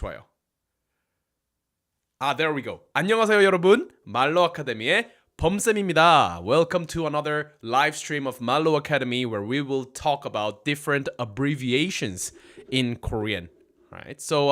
좋아요. There we go. 안녕하세요, 여러분. 말로 아카데미의 범쌤입니다. Welcome to another live stream of Mallo Academy where we will talk about different abbreviations in Korean. Right? So,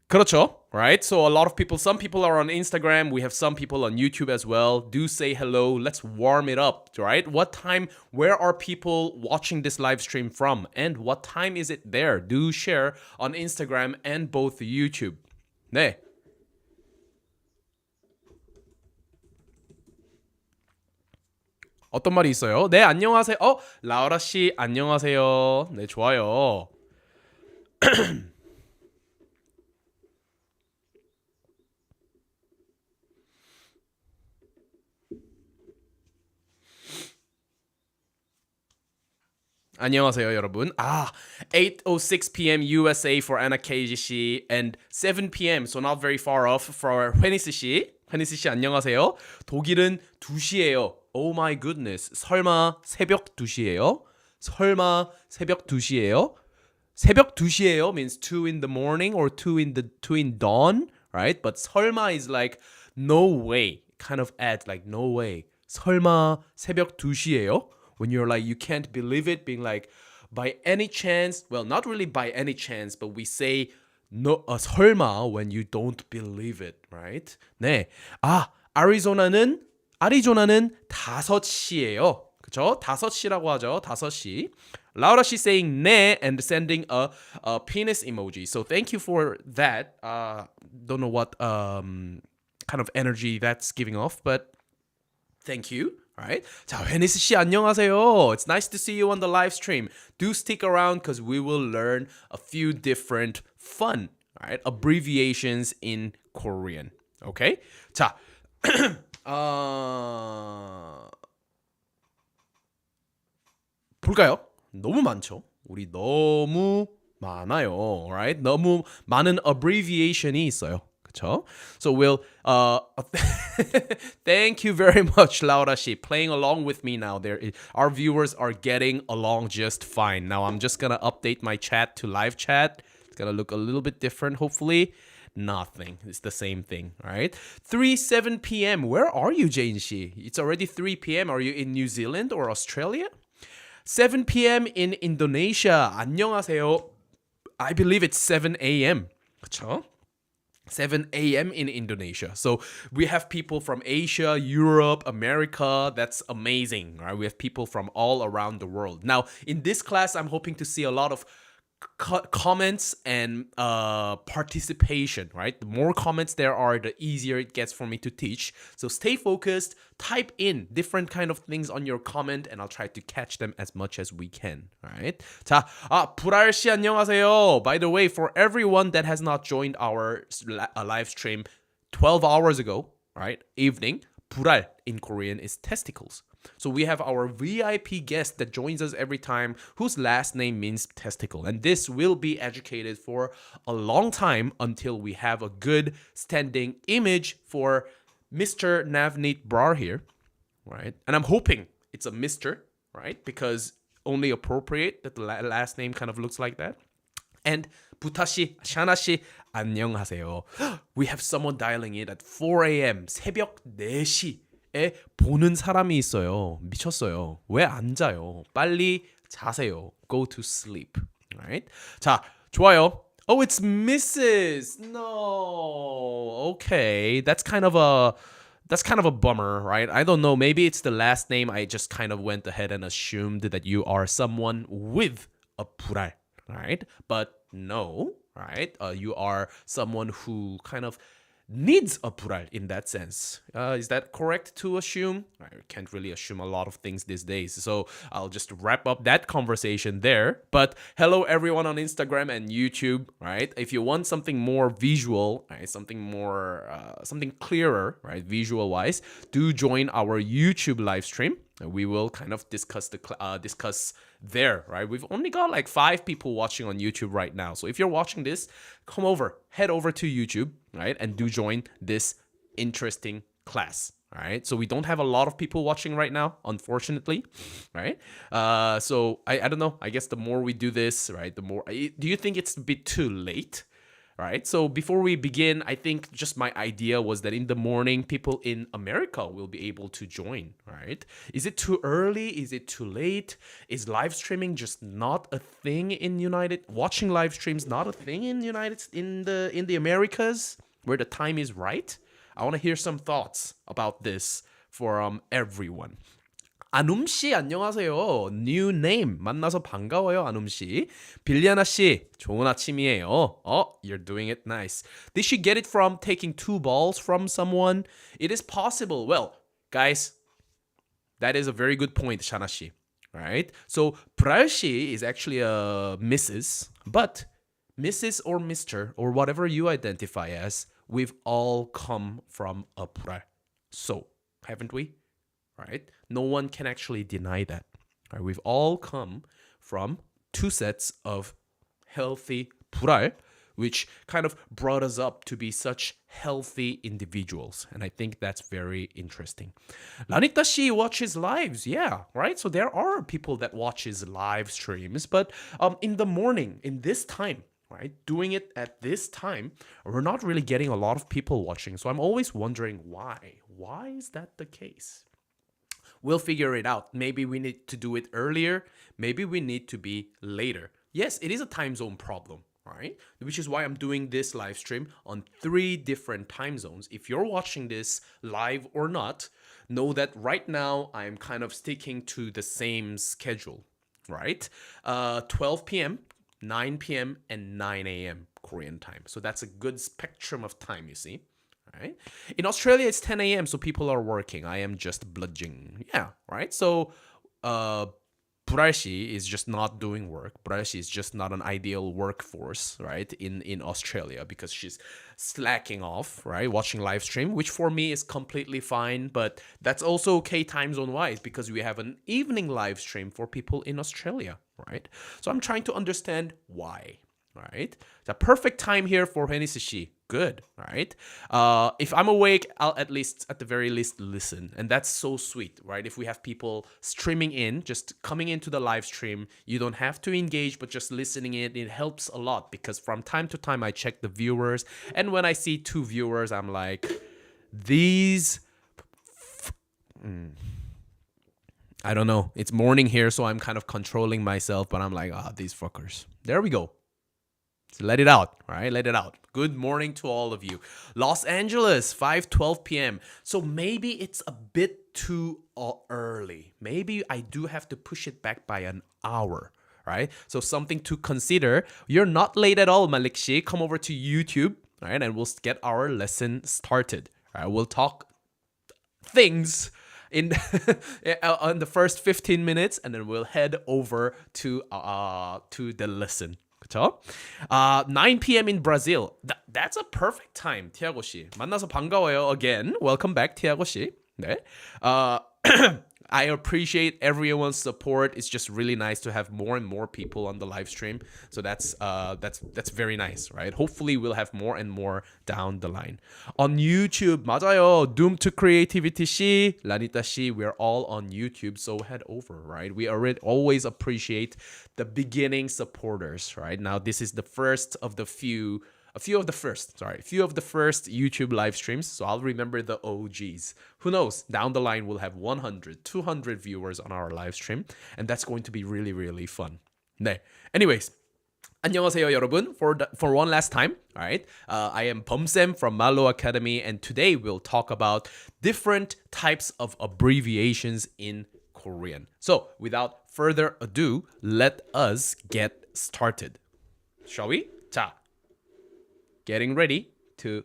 그렇죠. Right? So a lot of people, some people are on Instagram. We have some people on YouTube as well. Do say hello. Let's warm it up, right? What time, where are people watching this live stream from? And what time is it there? Do share on Instagram and both YouTube. 네. 어떤 말이 있어요? 네, 안녕하세요. 라우라 씨, 안녕하세요. 네, 좋아요. 안녕하세요, 여러분. 8:06 p.m. USA for Anna KG 씨 and 7 p.m. so not very far off for 회니스 씨. 회니스 씨 안녕하세요. 독일은 2시예요. Oh my goodness. 설마 새벽 2시예요? 설마 새벽 2시예요? 새벽 2시예요 means 2 in the morning or 2 in dawn, right? But 설마 is like no way. Kind of add like no way. 설마 새벽 2시예요? When you're like, you can't believe it, being like, by any chance, well, not really by any chance, but we say no, 설마 when you don't believe it, right? 네. 아리조나는 5시예요. 그쵸? 5시라고 하죠. 5시. Laura, she's saying 네 and sending a penis emoji. So thank you for that. Don't know what kind of energy that's giving off, but thank you. Right? 자, 회니스 씨 안녕하세요. It's nice to see you on the live stream. Do stick around because we will learn a few different fun, right? Abbreviations in Korean. Okay? 자, 볼까요? 너무 많죠? 우리 너무 많아요. Right? 너무 많은 abbreviation이 있어요. 그쵸? So we'll thank you very much, Laura Shi, playing along with me now. Our viewers are getting along just fine. Now I'm just gonna update my chat to live chat. It's gonna look a little bit different, hopefully. Nothing. It's the same thing, right? 7 p.m. Where are you, Jane Shi? It's already 3 p.m. Are you in New Zealand or Australia? 7 p.m. in Indonesia. 안녕하세요. I believe it's 7 a.m. 그쵸? 7 a.m. in Indonesia. So we have people from Asia, Europe, America. That's amazing, right? We have people from all around the world. Now, in this class, I'm hoping to see a lot of comments and participation, right? The more comments there are, the easier it gets for me to teach. So stay focused, type in different kind of things on your comment and I'll try to catch them as much as we can, right? 자, 불알 씨 안녕하세요. By the way, for everyone that has not joined our live stream 12 hours ago, right? Evening, 불알 in Korean is testicles. So we have our VIP guest that joins us every time whose last name means testicle. And this will be educated for a long time until we have a good standing image for Mr. Navneet Brar here, right? And I'm hoping it's a Mr., right? Because only appropriate that the last name kind of looks like that. And 부타씨, 샤나씨, 안녕하세요. We have someone dialing in at 4 a.m. 새벽 4시. 에 보는 사람이 있어요. 미쳤어요. 왜 안 자요? 빨리 자세요. Go to sleep. Right? 자, 좋아요. Oh, it's Mrs. No. Okay. That's kind of a bummer, right? I don't know. Maybe it's the last name. I just kind of went ahead and assumed that you are someone with a 불알, right? But no, right? You are someone who kind of needs a 불알 in that sense. Is that correct to assume? I can't really assume a lot of things these days. So I'll just wrap up that conversation there. But hello everyone on Instagram and YouTube, right? If you want something more visual, right, something more, something clearer, right, visual wise, do join our YouTube live stream. We will kind of discuss there, right? We've only got like 5 people watching on YouTube right now. So if you're watching this, head over to YouTube, right? And do join this interesting class, All right, so we don't have a lot of people watching right now, unfortunately. All right, so I don't know. I guess the more we do this, right, the more. Do you think it's a bit too late? Right. So before we begin, I think just my idea was that in the morning, people in America will be able to join. Right. Is it too early? Is it too late? Is live streaming just not a thing in United? Watching live streams not a thing in the Americas where the time is right? I want to hear some thoughts about this for everyone. 아눔 씨 안녕하세요. New name 만나서 반가워요, 아눔 씨. 빌리아나 씨 좋은 아침이에요. You're doing it nice. Did she get it from taking 2 balls from someone? It is possible. Well, guys, that is a very good point, Shana 씨. All right. So 브랄 씨 is actually a Mrs. But Mrs. or Mr. or whatever you identify as, we've all come from a 브랄. So, haven't we? Right? No one can actually deny that. Right? We've all come from 2 sets of healthy 불알, which kind of brought us up to be such healthy individuals. And I think that's very interesting. Lanita Shi watches lives. Yeah, right? So there are people that watches live streams, but in the morning, in this time, right? Doing it at this time, we're not really getting a lot of people watching. So I'm always wondering why. Why is that the case? We'll figure it out. Maybe we need to do it earlier. Maybe we need to be later. Yes, it is a time zone problem, right? Which is why I'm doing this live stream on 3 different time zones. If you're watching this live or not, know that right now I'm kind of sticking to the same schedule, right? 12 p.m., 9 p.m., and 9 a.m. Korean time. So that's a good spectrum of time, you see. Right? In Australia, it's 10 a.m., so people are working. I am just bludging. Yeah, right? So, Buraishi is just not doing work. Buraishi is just not an ideal workforce, right? In Australia, because she's slacking off, right? Watching live stream, which for me is completely fine, but that's also okay time zone wise because we have an evening live stream for people in Australia, right? So I'm trying to understand why. Right, the perfect time here for Henisishi. Good, right? If I'm awake, I'll at the very least, listen, and that's so sweet, right? If we have people streaming in, just coming into the live stream, you don't have to engage, but just listening in, it helps a lot because from time to time I check the viewers, and when I see 2 viewers, I'm like, these. I don't know. It's morning here, so I'm kind of controlling myself, but I'm like, these fuckers. There we go. So let it out, right? Let it out. Good morning to all of you. Los Angeles, 5:12 p.m. So maybe it's a bit too early. Maybe I do have to push it back by an hour, right? So something to consider. You're not late at all, Malik Shi. Come over to YouTube, right? And we'll get our lesson started. All right? We'll talk things in on the first 15 minutes, and then we'll head over to the lesson. 그쵸? 9 p.m. in Brazil. That's a perfect time, 티아고 씨. 만나서 반가워요 again. Welcome back, 티아고 씨. 네. I appreciate everyone's support. It's just really nice to have more and more people on the live stream. So that's very nice, right? Hopefully we'll have more and more down the line. On YouTube, 맞아요. Doom to Creativity 씨, 라니타 씨, we're all on YouTube. So head over, right? We always appreciate the beginning supporters, right? Now this is the first of the few of the first YouTube live streams. So I'll remember the OGs. Who knows? Down the line, we'll have 100, 200 viewers on our live stream. And that's going to be really, really fun. 네. Anyways. 안녕하세요, 여러분. For one last time, all right? I am Beom from Mallo Academy. And today we'll talk about different types of abbreviations in Korean. So without further ado, let us get started. Shall we? 자. Getting ready to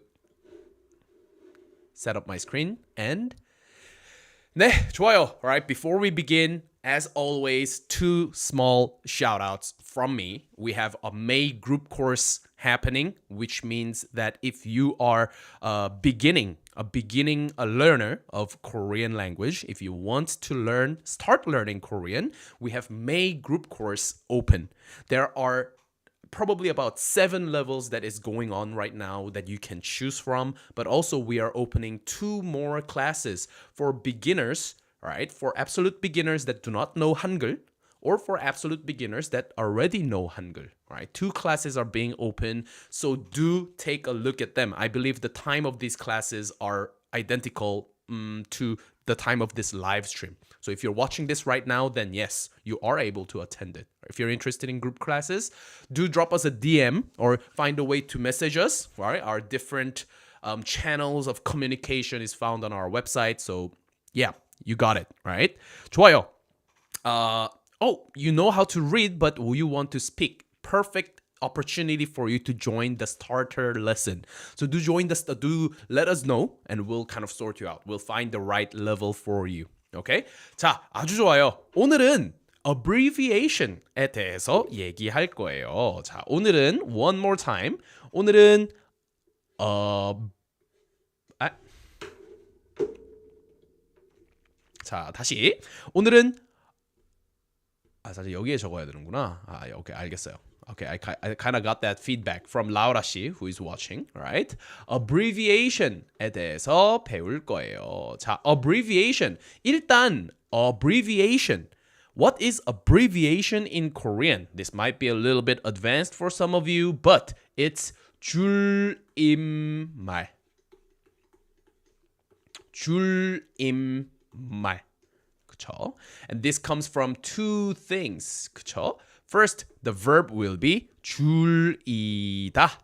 set up my screen and 네, 좋아요. All right, before we begin, as always, 2 small shout outs from me. We have a May group course happening, which means that if you are a learner of Korean language, if you want to start learning Korean, we have May group course open. There are probably about 7 levels that is going on right now that you can choose from. But also we are opening 2 more classes for beginners, right? For absolute beginners that do not know Hangul, or for absolute beginners that already know Hangul, right? 2 classes are being open, so do take a look at them. I believe the time of these classes are identical to the time of this live stream. So if you're watching this right now, then yes, you are able to attend it. If you're interested in group classes, do drop us a DM or find a way to message us, right? Our different channels of communication is found on our website. So yeah, you got it, right? 좋아요. Oh, you know how to read, but you want to speak. Perfect opportunity for you to join the starter lesson. So do let us know and we'll kind of sort you out. We'll find the right level for you. Okay? 자, 아주 좋아요. 오늘은 abbreviation에 대해서 얘기할 거예요. 자, 오늘은 one more time. 오늘은 자, 다시. 오늘은 사실 여기에 적어야 되는구나. 오케이, 알겠어요. Okay, I kind of got that feedback from Laura 씨, who is watching, right? Abbreviation에 대해서 배울 거예요. 자, abbreviation. 일단, abbreviation. What is abbreviation in Korean? This might be a little bit advanced for some of you, but it's 줄임말. 줄임말. 그쵸? And this comes from 2 things. 그쵸? First, the verb will be 줄이다.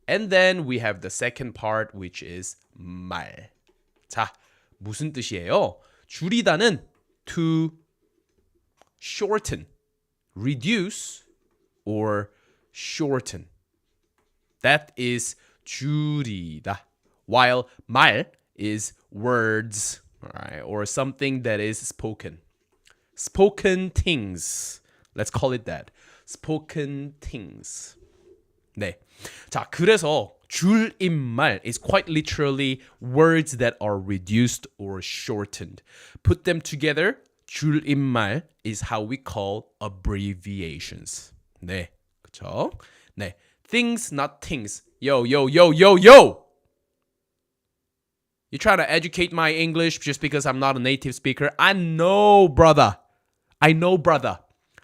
And then we have the second part, which is 말. 자, 무슨 뜻이에요? 줄이다는 to shorten, reduce, or shorten. That is 줄이다. While 말 is words, right? Or something that is spoken. Spoken things. Let's call it that. Spoken things. 네. 자, 그래서 줄임말 is quite literally words that are reduced or shortened. Put them together, 줄임말 is how we call abbreviations. 네. 그쵸? 네. Things, not things. Yo. You trying to educate my English just because I'm not a native speaker? I know, brother.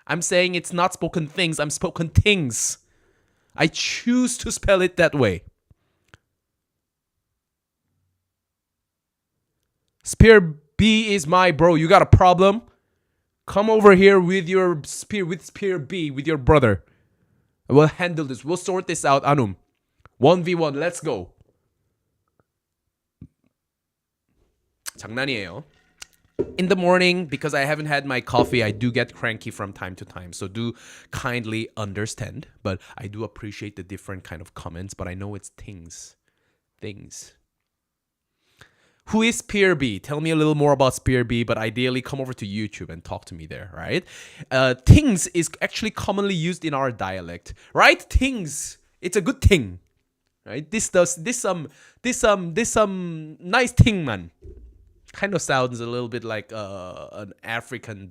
I'm saying it's not spoken things, I'm spoken things. I choose to spell it that way. Spear B is my bro. You got a problem? Come over here with your Spear B, with your brother. We'll handle this. We'll sort this out, Anum. 1v1, let's go. 장난이에요. In the morning, because I haven't had my coffee, I do get cranky from time to time. So do kindly understand. But I do appreciate the different kind of comments. But I know it's things. Who is Spear B? Tell me a little more about Spear B. But ideally, come over to YouTube and talk to me there, right? Things is actually commonly used in our dialect, right? Things. It's a good thing, right? This nice thing, man. Kind of sounds a little bit like an African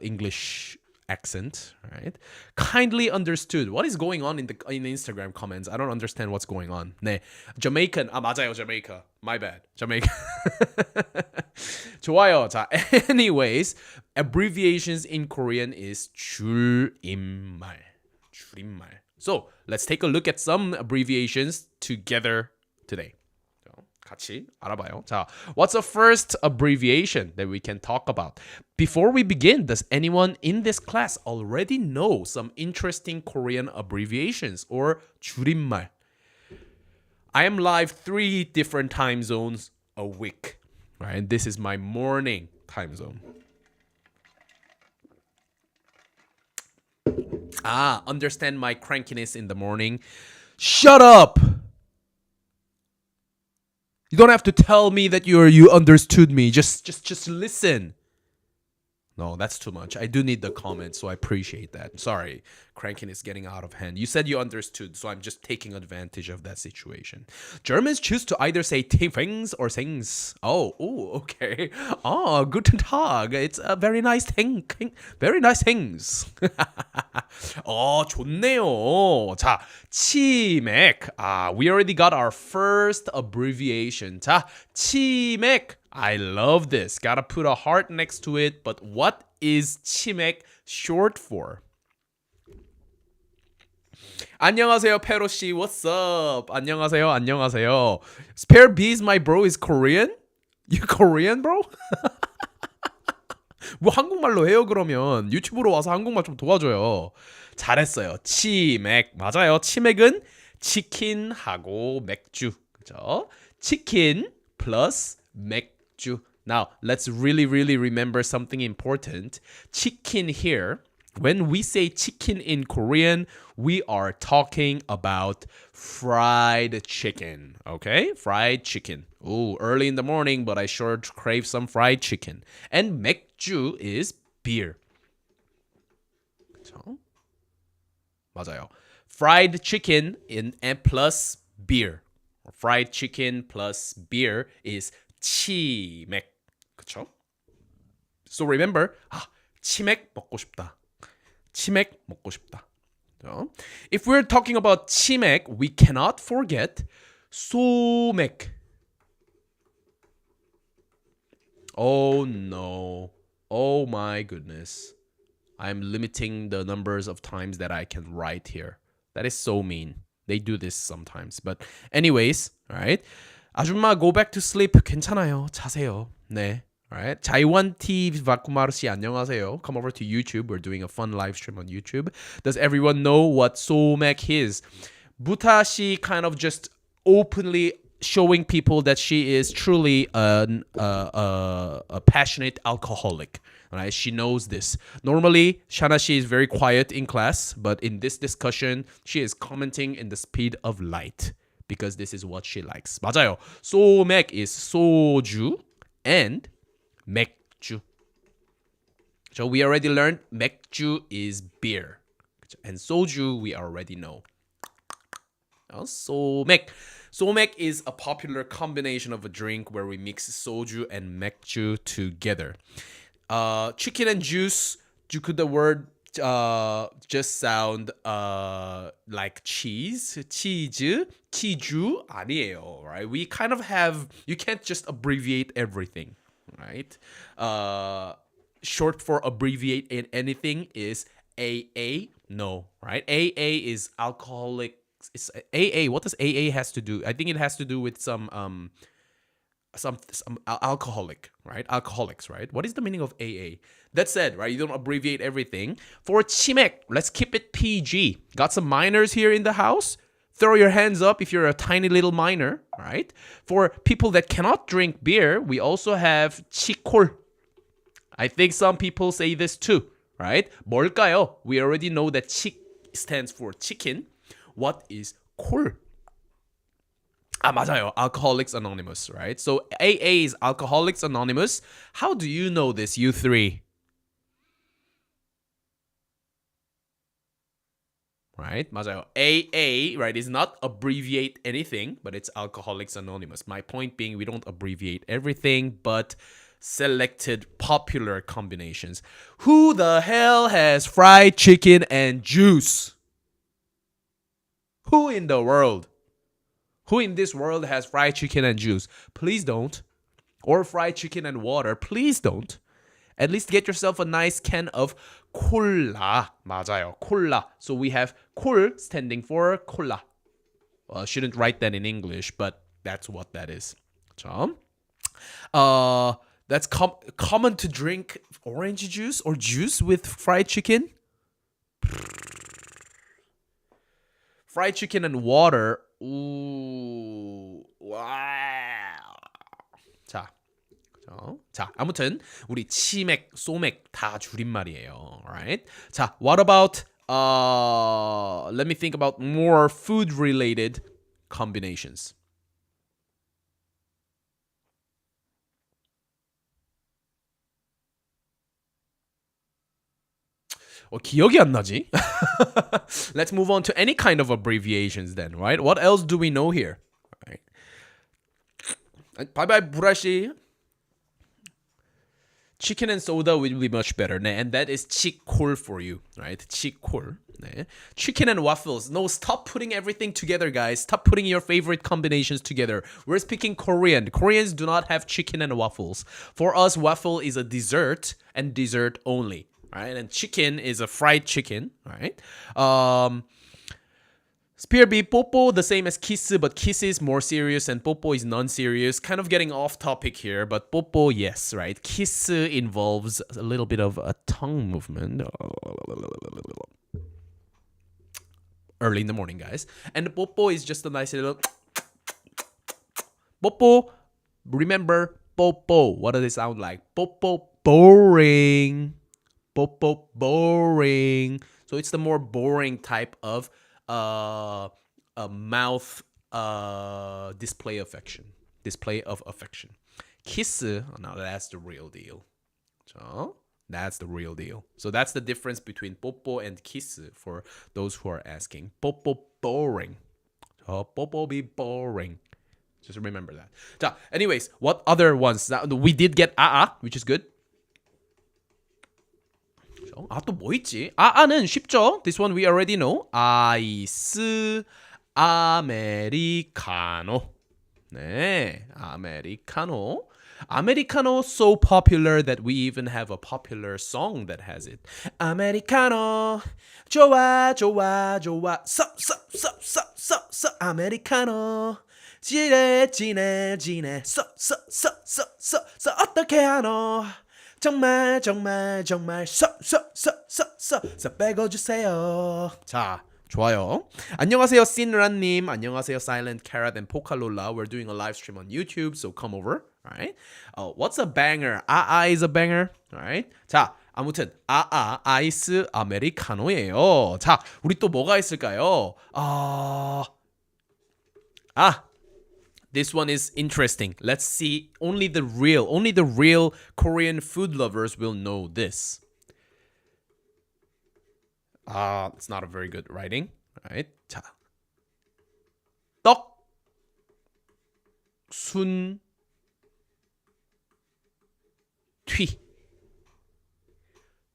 English accent, right? Kindly understood. What is going on in the Instagram comments? I don't understand what's going on. 네, Jamaican. 맞아요, Jamaica. My bad, Jamaica. 좋아요. 자, anyways, abbreviations in Korean is 줄임말. So let's take a look at some abbreviations together today. 같이 알아봐요. 자, what's the first abbreviation that we can talk about? Before we begin, does anyone in this class already know some interesting Korean abbreviations or 줄임말? I am live 3 different time zones a week. Right? This is my morning time zone. Understand my crankiness in the morning. Shut up! You don't have to tell me that you understood me. Just listen. No, that's too much. I do need the comment, so I appreciate that. Sorry, cranking is getting out of hand. You said you understood, so I'm just taking advantage of that situation. Germans choose to either say things or things. Oh, ooh, okay. Oh, guten Tag. It's a very nice thing. Very nice things. 좋네요. 자, 치맥. We already got our first abbreviation. 자, 치맥. I love this. Gotta put a heart next to it. But what is 치맥 short for? 안녕하세요, 페로 씨. What's up? 안녕하세요, 안녕하세요. Spare Bees, my bro, is Korean? You Korean, bro? 뭐 한국말로 해요 그러면 유튜브로 와서 한국말 좀 도와줘요. 잘했어요. 치맥 맞아요. 치맥은 치킨하고 맥주 그죠? 치킨 플러스 맥주. Now let's really remember something important. Chicken here. When we say chicken in Korean, we are talking about fried chicken. Okay? Fried chicken. Ooh, early in the morning, but I sure crave some fried chicken. And 맥주 is beer. 그렇죠? 맞아요. Fried chicken and plus beer. Fried chicken plus beer is 치맥. 그렇죠? So remember, 치맥 먹고 싶다. 치맥 먹고 싶다. If we're talking about 치맥, we cannot forget 소맥. Oh no. Oh my goodness. I'm limiting the numbers of times that I can write here. That is so mean. They do this sometimes. But anyways, alright. 아줌마 go back to sleep. 괜찮아요. 자세요. 네. Alright. Taiwan T Vakumaru 씨 안녕하세요. Come over to YouTube. We're doing a fun live stream on YouTube. Does everyone know what 소맥 is? Buta 씨 kind of just openly showing people that she is truly a passionate alcoholic. Right? She knows this. Normally, Shana she is very quiet in class, but in this discussion, she is commenting in the speed of light because this is what she likes. 맞아요. 소맥 is 소주 and 맥주. So we already learned 맥주 is beer. And soju we already know. 소맥. 소맥 is a popular combination of a drink where we mix soju and 맥주 together. Chicken and juice, could the word just sound like cheese? 치즈, 치주 아니에요, right? We kind of have, you can't just abbreviate everything, right? Short for abbreviate in anything is AA, no, right? AA is alcoholic. It's AA. What does AA has to do? I think it has to do with some alcoholic, right? Alcoholics, right? What is the meaning of AA? That said, right? You don't abbreviate everything. For 치맥, let's keep it PG. Got some minors here in the house? Throw your hands up if you're a tiny little minor, right? For people that cannot drink beer, we also have 치콜. I think some people say this too, right? 뭘까요? We already know that 치 stands for chicken. What is 콜? 맞아요. Alcoholics Anonymous, right? So AA is Alcoholics Anonymous. How do you know this, you three? Right? 맞아요. AA, right, is not abbreviate anything, but it's Alcoholics Anonymous. My point being, we don't abbreviate everything, but selected popular combinations. Who the hell has fried chicken and juice? Who in the world? Who in this world has fried chicken and juice? Please don't. Or fried chicken and water. Please don't. At least get yourself a nice can of 콜라. 맞아요. 콜라. So we have 콜 standing for 콜라. Well, I shouldn't write that in English, but that's what that is. 그렇죠? That's common to drink orange juice or juice with fried chicken. Fried chicken and water. Ooh. Wow. 자, 아무튼 우리 치맥, 소맥 다 줄임말이에요. Alright? 자, what about let me think about more food related combinations. 기억이 안 나지? Let's move on to any kind of abbreviations then, right? What else do we know here? Right. Bye bye, Burashi. Chicken and soda will be much better. 네, and that is 치콜 for you, right? 치콜. 네. Chicken and waffles. No, stop putting everything together, guys. Stop putting your favorite combinations together. We're speaking Korean. Koreans do not have chicken and waffles. For us, waffle is a dessert and dessert only, right? And chicken is a fried chicken, right? Spear B, Popo, the same as kiss, but kiss is more serious and Popo is non-serious. Kind of getting off topic here, but Popo, yes, right? Kiss involves a little bit of a tongue movement. Early in the morning, guys. And Popo is just a nice little... Popo, remember, Popo. What does it sound like? Popo, boring. Popo, boring. So it's the more boring type of a mouth display of affection. Kiss, now that's the real deal. So that's the real deal. So that's the difference between 뽀뽀 and kiss for those who are asking. 뽀뽀 boring. So 뽀뽀 be boring. Just remember that. 자, anyways, what other ones? Now, we did get which is good. 또 뭐 있지? 는 쉽죠? This one we already know. 아이스 아메리카노. 네, 아메리카노. Americano so popular that we even have a popular song that has it. Americano. 좋아 좋아 좋아. 써 Americano. 지내 써 어떻게 하노? 정말 빼고주세요. 자, 좋아요. 안녕하세요, 신란님. 안녕하세요, Silent Carrot and Pokalola. We're doing a live stream on YouTube, so come over. Alright. What's a banger? is a banger. Alright. 자, 아무튼 아이스 아메리카노예요. 자, 우리 또 뭐가 있을까요? This one is interesting. Let's see. Only the real Korean food lovers will know this. It's not a very good writing. Right? 자, 떡순튀.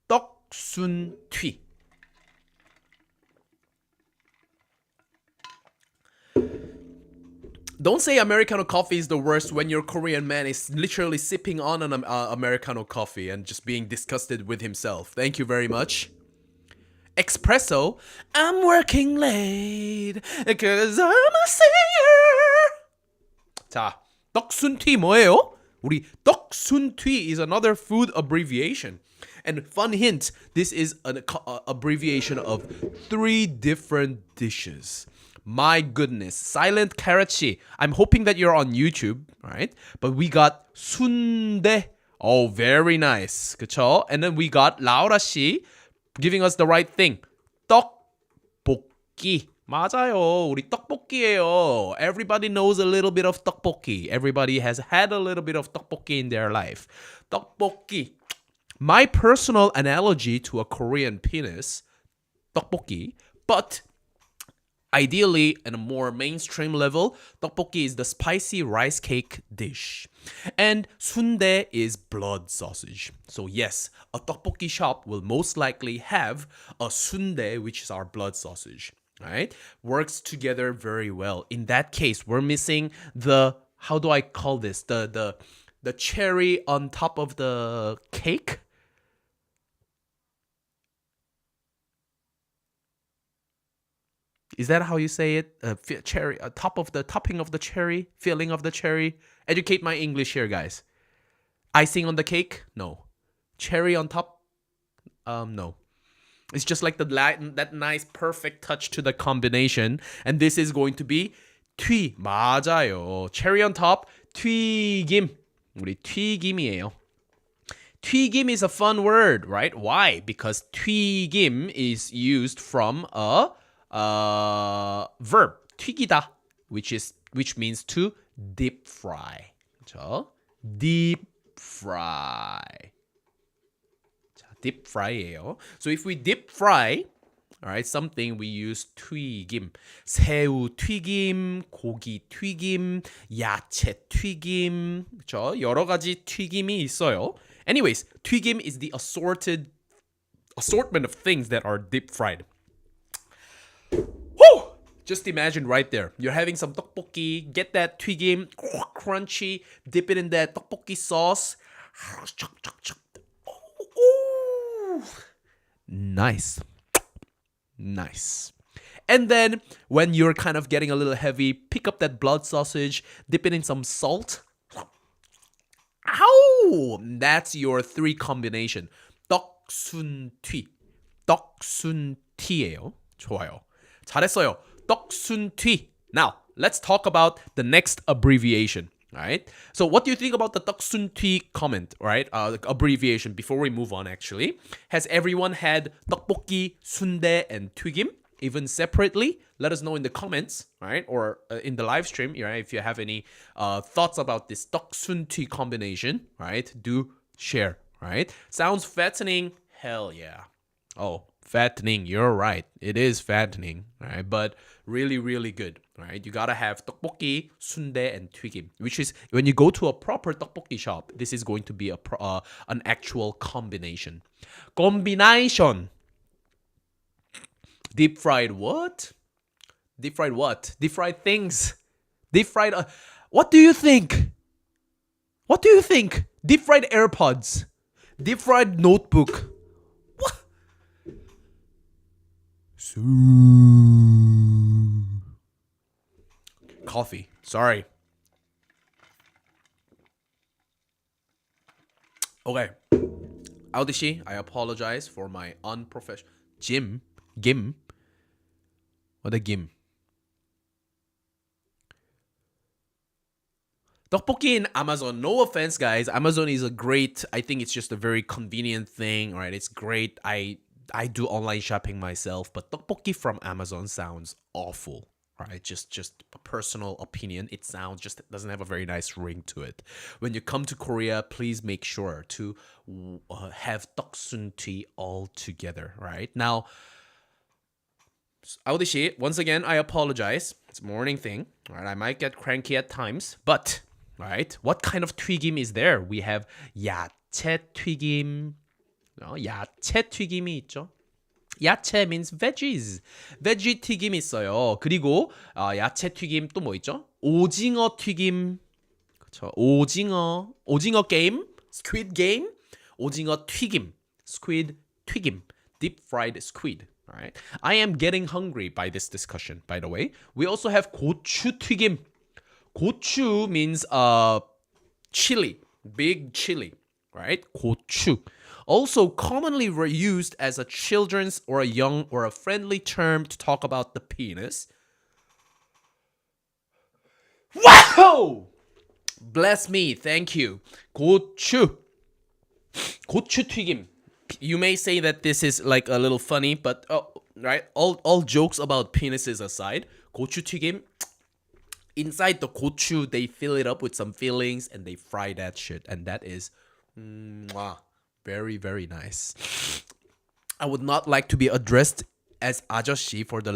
떡순튀. Don't say Americano coffee is the worst when your Korean man is literally sipping on an Americano coffee and just being disgusted with himself. Thank you very much. Espresso. I'm working late because I'm a singer. 자, 떡순튀 뭐예요? 우리 떡순튀 is another food abbreviation. And fun hint, this is an abbreviation of 3 different dishes. My goodness. Silent Carrot 씨. I'm hoping that you're on YouTube, right? But we got 순대. Oh, very nice. 그쵸? And then we got Laura 씨 giving us the right thing. 떡볶이. 맞아요. 우리 떡볶이예요. Everybody knows a little bit of 떡볶이. Everybody has had a little bit of 떡볶이 in their life. 떡볶이. My personal analogy to a Korean penis, 떡볶이, but ideally, in a more mainstream level, 떡볶이 is the spicy rice cake dish. And 순대 is blood sausage. So yes, a 떡볶이 shop will most likely have a 순대, which is our blood sausage. Right? Works together very well. In that case, we're missing the, how do I call this? The cherry on top of the cake? Is that how you say it? Cherry, topping of the cherry, filling of the cherry. Educate my English here, guys. Icing on the cake? No. Cherry on top? No. It's just like that nice perfect touch to the combination. And this is going to be 튀. 맞아요. Cherry on top, 튀김. 우리 튀김이에요. 튀김 is a fun word, right? Why? Because 튀김 is used from a verb 튀기다, which means to deep fry. 그렇죠? Deep fry. 자, deep fry예요. So if we deep fry, alright, something we use 튀김, 새우 튀김, 고기 튀김, 야채 튀김, 그렇죠? 여러 가지 튀김이 있어요. Anyways, 튀김 is the assortment of things that are deep fried. Woo! Just imagine right there. You're having some tteokbokki, get that 튀김, crunchy, dip it in that tteokbokki sauce. Ooh. Nice. Nice. And then when you're kind of getting a little heavy, pick up that blood sausage, dip it in some salt. Ow! That's your three combination. 떡순튀. 떡순튀예요. 좋아요. 잘했어요. 떡순튀. Now, let's talk about the next abbreviation. Right? So what do you think about the 떡순튀 comment, right? Abbreviation before we move on actually. Has everyone had 떡볶이, 순대, and 튀김? Even separately? Let us know in the comments, right? Or in the live stream, right? If you have any thoughts about this 떡순튀 combination, right? Do share, right? Sounds fattening? Hell yeah. Oh, fattening. You're right. It is fattening, right? But really, really good, right? You gotta have 떡볶이, 순대, and 튀김, which is when you go to a proper 떡볶이 shop, this is going to be an actual combination. Combination. Deep fried what? Deep fried what? Deep fried things. Deep fried. What do you think? What do you think? Deep fried AirPods. Deep fried notebook. What? Coffee. Sorry. Okay. Audishi, I apologize for my unprofessional. Gim. What a gim. 떡볶이 in Amazon. No offense, guys. Amazon is a great. I think it's just a very convenient thing. Right? It's great. I do online shopping myself, but 떡볶이 from Amazon sounds awful. Right? Just a personal opinion. It sounds just doesn't have a very nice ring to it. When you come to Korea, please make sure to have 떡순튀 all together. Right now. Audishi, once again, I apologize. It's a morning thing. Right? I might get cranky at times, but right, what kind of 튀김 is there? We have 야채 튀김. 야채 튀김이 있죠. 야채 means veggies. Veggie 튀김 있어요. 그리고 야채 튀김 또 뭐 있죠? 오징어 튀김. 그렇죠. 오징어 게임, squid game, 오징어 튀김, squid 튀김, deep fried squid. All right. I am getting hungry by this discussion, by the way. We also have 고추 튀김. 고추 means chili, big chili, right? 고추. Also commonly used as a children's or a young or a friendly term to talk about the penis. Wow! Bless me, thank you. 고추. 고추 튀김. You may say that this is like a little funny, but right, all jokes about penises aside, 고추 튀김, inside the gochu they fill it up with some fillings and they fry that shit, and that is very, very nice. I would not like to be addressed as 아저씨 for the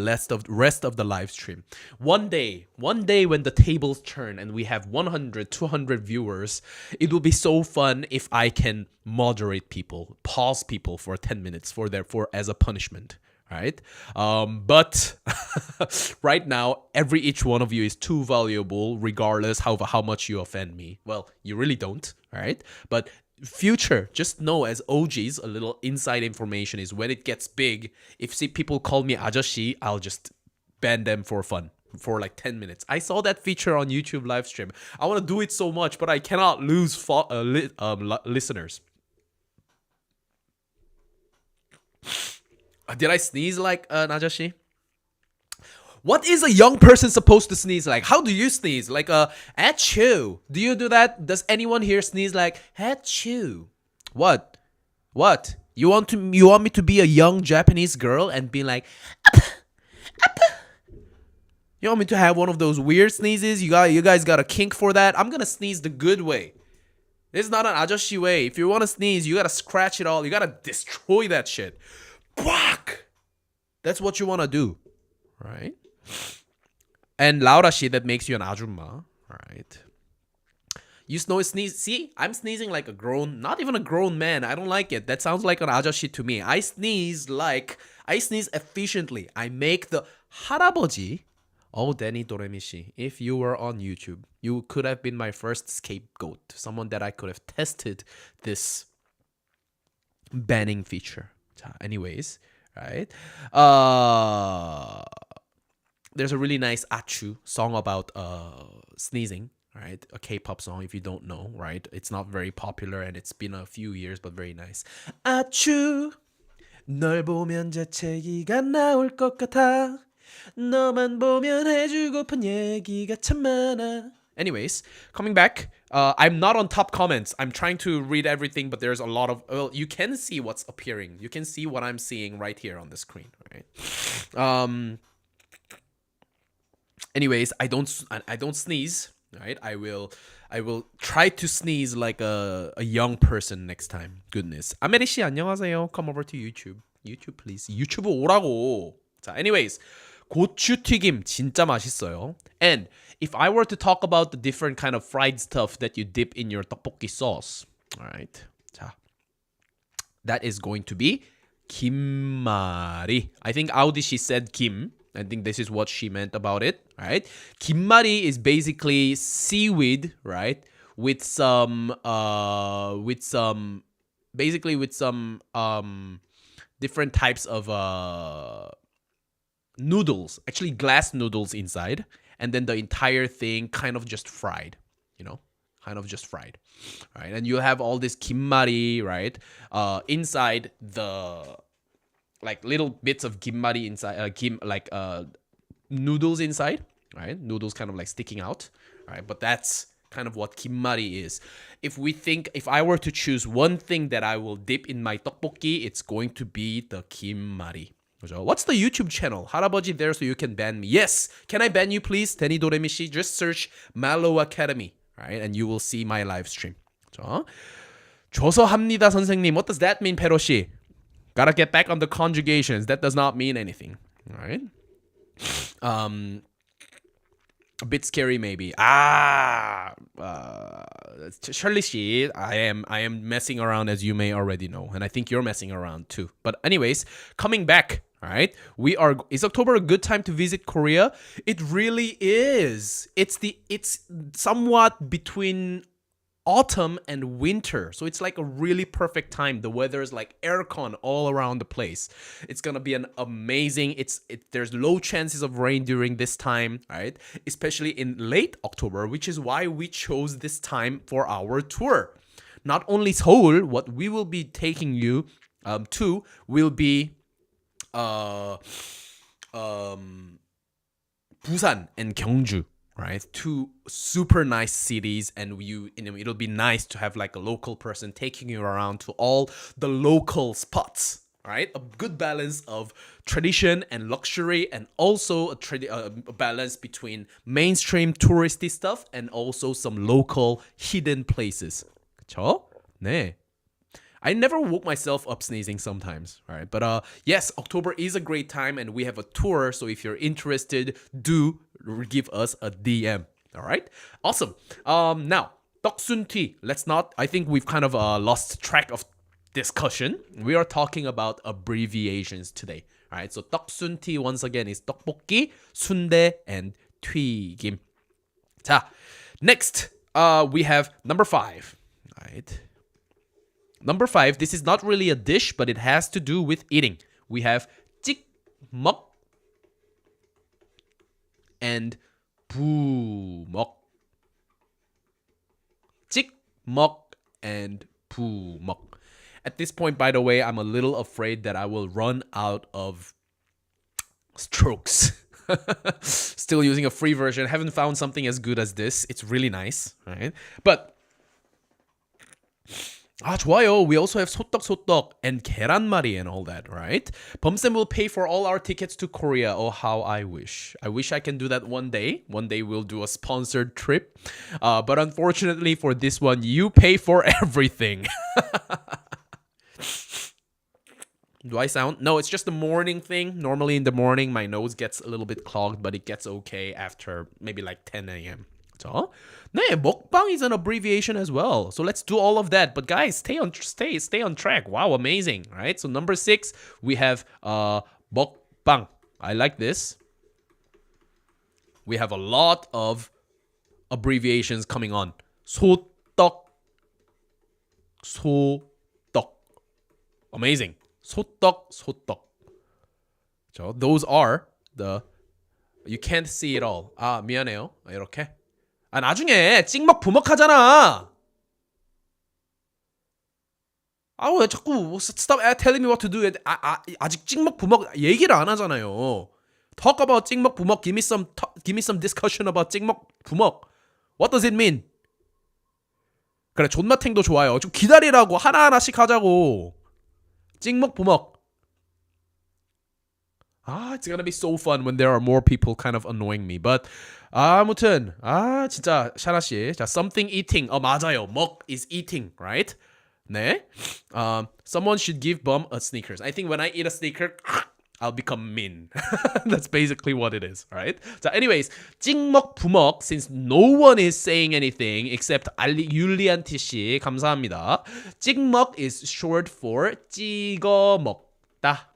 rest of the live stream. One day when the tables turn and we have 100, 200 viewers, it will be so fun if I can moderate people, pause people for 10 minutes for as a punishment, right? But right now, each one of you is too valuable, regardless how much you offend me. Well, you really don't, right? But future, just know as OGs, a little inside information is when it gets big, if people call me 아저씨, I'll just ban them for fun for like 10 minutes. I saw that feature on YouTube live stream. I want to do it so much, but I cannot lose listeners. Did I sneeze like an 아저씨? What is a young person supposed to sneeze like? How do you sneeze? Like achoo. Do you do that? Does anyone here sneeze like achoo? What? You want me to be a young Japanese girl and be like You want me to have one of those weird sneezes? You guys got a kink for that? I'm gonna sneeze the good way. This is not an 아저씨 way. If you want to sneeze, you gotta scratch it all. You gotta destroy that shit. Quack! That's what you want to do, right? And Laura 씨, that makes you an 아줌마, right? You sneeze. See, I'm sneezing like a grown, not even a grown man. I don't like it. That sounds like an 아저씨 to me. I sneeze efficiently. I make the 할아버지. Oh, Danny Doremishi, if you were on YouTube, you could have been my first scapegoat. Someone that I could have tested this banning feature. Anyways, right? There's a really nice Achu song about sneezing, right? A K-pop song, if you don't know, right? It's not very popular and it's been a few years, but very nice. 아추 널 보면 재채기가 나올 것 같아. 너만 보면 해주고픈 얘기가 참 많아. Anyways, coming back, I'm not on top comments. I'm trying to read everything, but there's a lot of. Well, you can see what's appearing. You can see what I'm seeing right here on the screen, right? Anyways, I don't sneeze, right? I will try to sneeze like a young person next time. Goodness. 아메리 씨 안녕하세요. Come over to YouTube. YouTube please. 유튜브 오라고. 자, anyways. 고추튀김 진짜 맛있어요. And if I were to talk about the different kind of fried stuff that you dip in your tteokbokki sauce, all right. 자, that is going to be 김말이. I think Audi she said kim. I think this is what she meant about it, right? 김말이 is basically seaweed, right? With some different types of noodles, actually glass noodles inside, and then the entire thing kind of just fried, right? And you have all this gimmari, right? Inside the like little bits of gimmari inside, noodles inside, right? Noodles kind of like sticking out, right? But that's kind of what gimmari is. If I were to choose one thing that I will dip in my tteokbokki, it's going to be the gimmari. What's the YouTube channel? 할아버지 there so you can ban me. Yes. Can I ban you please? Danny Doremishi. Just search Mallo Academy. Right? And you will see my live stream. 자, 줘서 합니다 선생님. What does that mean, 페로씨? Gotta get back on the conjugations. That does not mean anything. Alright? A bit scary maybe. Shirley 씨, I am messing around as you may already know. And I think you're messing around too. But anyways, coming back. All right, is October a good time to visit Korea? It really is. It's somewhat between autumn and winter, so it's like a really perfect time. The weather is like aircon all around the place. It's gonna be an amazing. There's low chances of rain during this time, right? Especially in late October, which is why we chose this time for our tour. Not only Seoul, what we will be taking you to will be Busan and Gyeongju, right? Two super nice cities, and it'll be nice to have like a local person taking you around to all the local spots, right? A good balance of tradition and luxury, and also a balance between mainstream touristy stuff and also some local hidden places. 그쵸? 네. I never woke myself up sneezing sometimes, right? But yes, October is a great time and we have a tour. So if you're interested, do give us a DM. All right? Awesome. Now, 떡순튀. I think we've kind of lost track of discussion. We are talking about abbreviations today. All right? So 떡순튀 once again is 떡볶이, 순대, and 튀김. 자, next, we have number 5. All right? Number 5, this is not really a dish, but it has to do with eating. We have 찍먹 and 부먹. 찍먹 and 부먹. At this point, by the way, I'm a little afraid that I will run out of strokes. Still using a free version. Haven't found something as good as this. It's really nice, right? But 아, 좋아요. We also have 소떡 and 계란말이 and all that, right? Bumsem will pay for all our tickets to Korea. Oh, how I wish. I wish I can do that one day. One day we'll do a sponsored trip. But unfortunately for this one, you pay for everything. Do I sound? No, it's just the morning thing. Normally in the morning, my nose gets a little bit clogged, but it gets okay after maybe like 10 a.m. So, 네, 먹방 is an abbreviation as well. So let's do all of that. But guys, stay on track. Wow, amazing, right? So number 6, we have 먹방. I like this. We have a lot of abbreviations coming on. 소떡. Amazing. 소떡. So those are the you can't see it all. 아, 미안해요. 이렇게. 아, 나중에 찍먹 부먹 하잖아. 아, 왜 자꾸 stop telling me what to do. 아직 찍먹 부먹 얘기를 안 하잖아요. Talk about 찍먹 부먹. Give me some discussion about 찍먹 부먹. What does it mean? 그래, 존맛탱도 좋아요. 좀 기다리라고. 하나하나씩 하자고. 찍먹 부먹. It's gonna be so fun when there are more people kind of annoying me. But 아무튼 진짜 샤나 씨, 자 something eating. 맞아요. 먹 is eating, right? 네. Someone should give Bum a Snickers. I think when I eat a Snicker, I'll become mean. That's basically what it is, right? 자, anyways, 찍먹 부먹. Since no one is saying anything except 율리안티 씨, 감사합니다. 찍먹 is short for 찍어 먹다.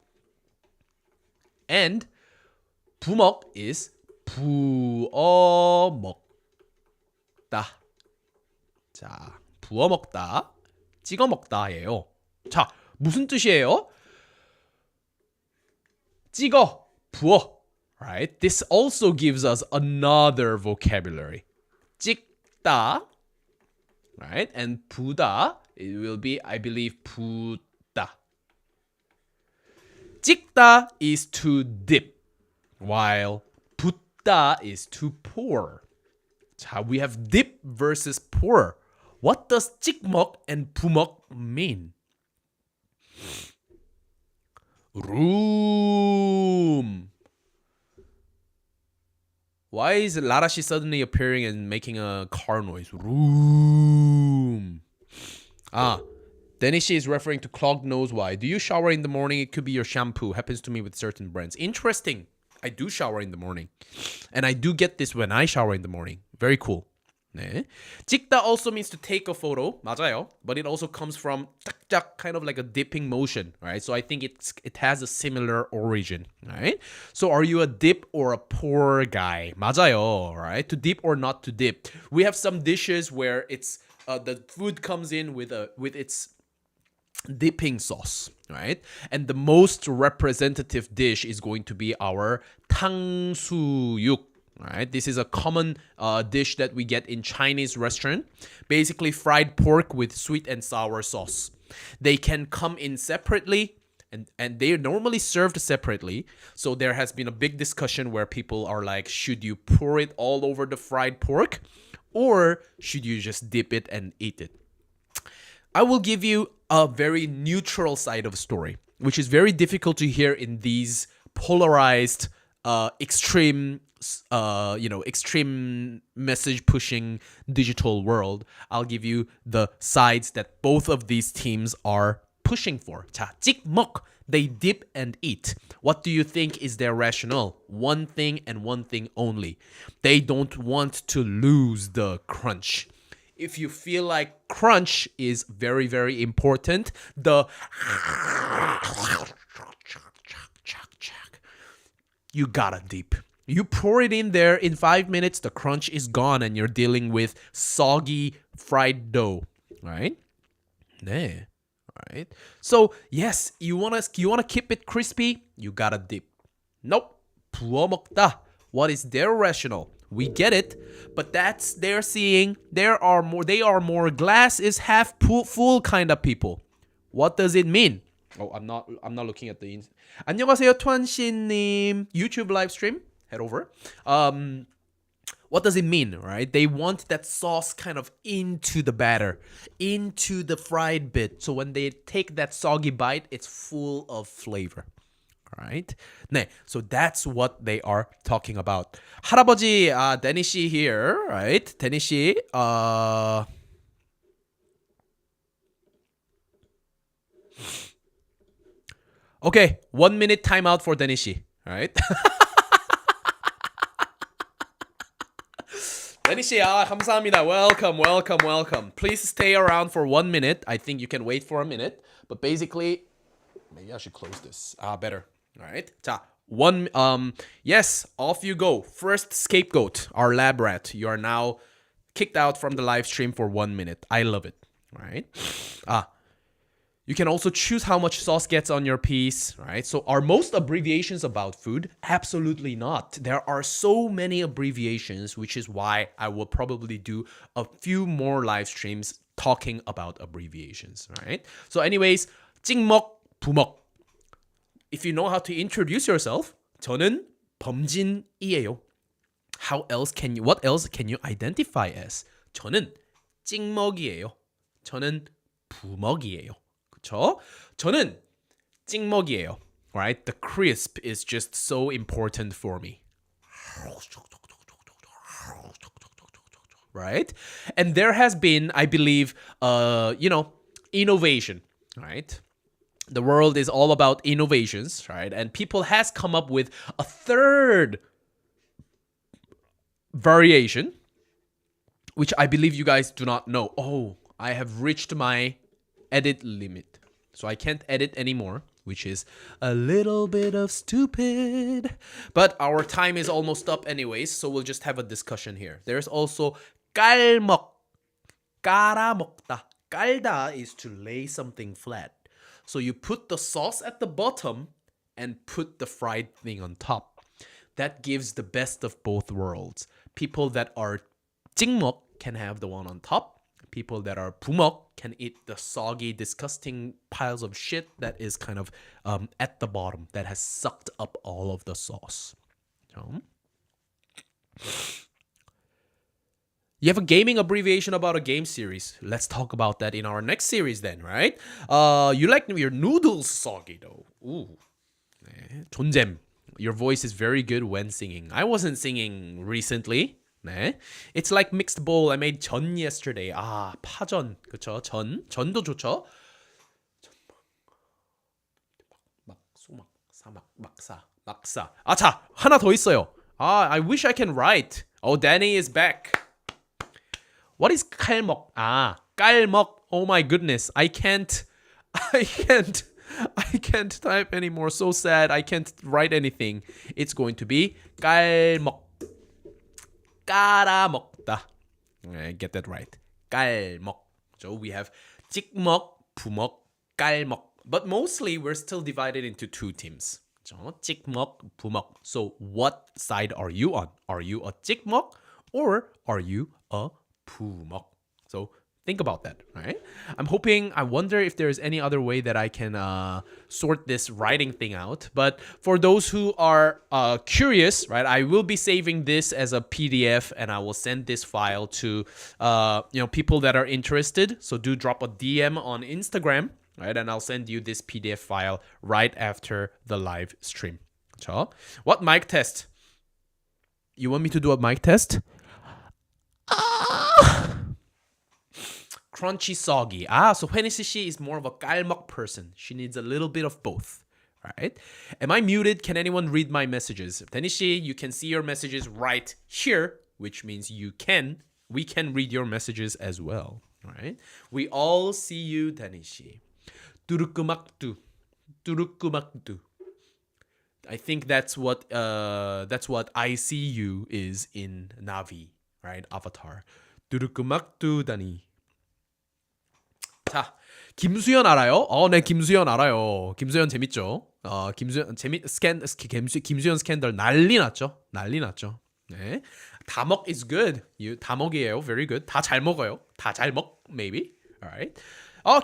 And 부먹 is 부어 먹다. 자, 부어 먹다, 찍어 먹다예요. 자, 무슨 뜻이에요? 찍어, 부어. Right? This also gives us another vocabulary. 찍다, right? And 부다, it will be, I believe, 부다. 찍다 is to dip, while 붓다 is to pour. 자, we have dip versus pour. What does 찍먹 and 부먹 mean? Room. Why is Larashi suddenly appearing and making a car noise? Room. Danishi is referring to clogged nose. Why? Do you shower in the morning? It could be your shampoo. Happens to me with certain brands. Interesting. I do shower in the morning. And I do get this when I shower in the morning. Very cool. 네. 찍다 also means to take a photo. 맞아요. But it also comes from 짝짝, kind of like a dipping motion. Right? So I think it has a similar origin. Right? So are you a dip or a pour guy? 맞아요. Right? To dip or not to dip. We have some dishes where it's the food comes in with its dipping sauce, right? And the most representative dish is going to be our 탕수육, right? This is a common dish that we get in Chinese restaurant. Basically fried pork with sweet and sour sauce. They can come in separately and they're normally served separately. So there has been a big discussion where people are like, should you pour it all over the fried pork or should you just dip it and eat it? I will give you a very neutral side of a story, which is very difficult to hear in these polarized, extreme message pushing digital world. I'll give you the sides that both of these teams are pushing for. 자, 찍먹. They dip and eat. What do you think is their rationale? One thing and one thing only. They don't want to lose the crunch. If you feel like crunch is very, very important, you gotta dip. You pour it in there in 5 minutes, the crunch is gone and you're dealing with soggy fried dough, right? 네. Right? So, yes, you wanna keep it crispy, you gotta dip. Nope. 부어 먹다. What is their rationale? We get it, but they're seeing they are more glass is half full kind of people. What does it mean? Oh, I'm not looking at the 안녕하세요, 투안씨님. YouTube live stream. Head over. What does it mean, right? They want that sauce kind of into the batter, into the fried bit. So when they take that soggy bite, it's full of flavor. Right? 네, so that's what they are talking about. 할아버지, Danny 씨 here, right? Danny 씨, okay, 1 minute timeout for Danny 씨, right? Danny 씨, 감사합니다. Welcome, welcome, welcome. Please stay around for 1 minute. I think you can wait for a minute, but basically, maybe I should close this. Better. All right. 자, yes, off you go. First scapegoat, our lab rat. You are now kicked out from the live stream for 1 minute. I love it. All right. You can also choose how much sauce gets on your piece, right? So are most abbreviations about food? Absolutely not. There are so many abbreviations, which is why I will probably do a few more live streams talking about abbreviations, right? So anyways, 찍먹, 부먹. If you know how to introduce yourself, 저는 범진이에요. What else can you identify as? 저는 찍먹이에요. 저는 부먹이에요. 그쵸? 저는 찍먹이에요. Right? The crisp is just so important for me. Right? And there has been, I believe, innovation, right? The world is all about innovations, right? And people has come up with a third variation, which I believe you guys do not know. Oh, I have reached my edit limit. So I can't edit anymore, which is a little bit of stupid. But our time is almost up anyways, so we'll just have a discussion here. There's also 깔먹, 깔아먹다. 깔다 is to lay something flat. So you put the sauce at the bottom and put the fried thing on top. That gives the best of both worlds. People that are 찍먹 can have the one on top. People that are 부먹 can eat the soggy, disgusting piles of shit that is kind of at the bottom, that has sucked up all of the sauce. So, you have a gaming abbreviation about a game series. Let's talk about that in our next series then, right? You like your noodles soggy though. Ooh. 네. 존잼. Your voice is very good when singing. I wasn't singing recently. 네. It's like mixed bowl. I made 전 yesterday. 파전. 그쵸? 전도 좋죠? 소막, 사막, 막사. 자, 하나 더 있어요. I wish I can write. Oh, Danny is back. What is 깔먹? 깔먹. Oh my goodness. I can't type anymore. So sad. I can't write anything. It's going to be 깔먹. 깔아먹다. Get that right. 깔먹. So we have 찍먹, 부먹, 깔먹. But mostly we're still divided into two teams. 찍먹, 부먹. So what side are you on? Are you a 찍먹 or are you a 부먹? So think about that, right? I wonder if there's any other way that I can sort this writing thing out. But for those who are curious, right, I will be saving this as a PDF and I will send this file to people that are interested. So do drop a DM on Instagram, right? And I'll send you this PDF file right after the live stream. So, what mic test? You want me to do a mic test? Crunchy, soggy. So Hennessy she is more of a 깔먹 person. She needs a little bit of both. Right? Am I muted? Can anyone read my messages? Hennessy, you can see your messages right here, which means we can read your messages as well. Right? We all see you, Hennessy. 뚜루꾸막뚜. 뚜루꾸막뚜. I think that's what I see you is in Navi, right? Avatar. 뚜루꾸막뚜 다니. 자, 김수현 알아요? 네, 김수현 알아요. 김수현 재밌죠? 김수현 스캔들 난리 났죠? 네. 다먹 is good. 다먹이에요. Very good. 다 잘 먹어요. 다 잘 먹, maybe. Alright.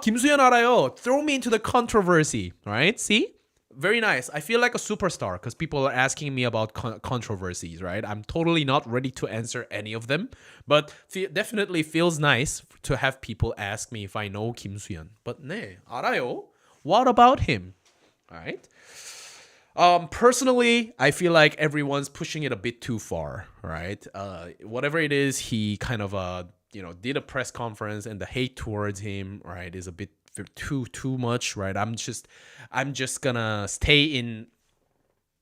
김수현 알아요. Throw me into the controversy. Right? See? Very nice. I feel like a superstar because people are asking me about controversies, right? I'm totally not ready to answer any of them, but definitely feels nice to have people ask me if I know Kim Soo-hyun. But 네, 알아요. What about him? All right. Personally, I feel like everyone's pushing it a bit too far, right? Whatever it is, he kind of did a press conference, and the hate towards him, right, is a bit too much, right? I'm just gonna stay in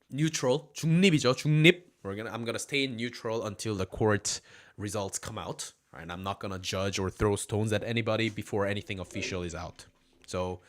neutral. 중립이죠, 중립. I'm gonna stay in neutral until the court results come out, right? I'm not gonna judge or throw stones at anybody before anything official is out. So,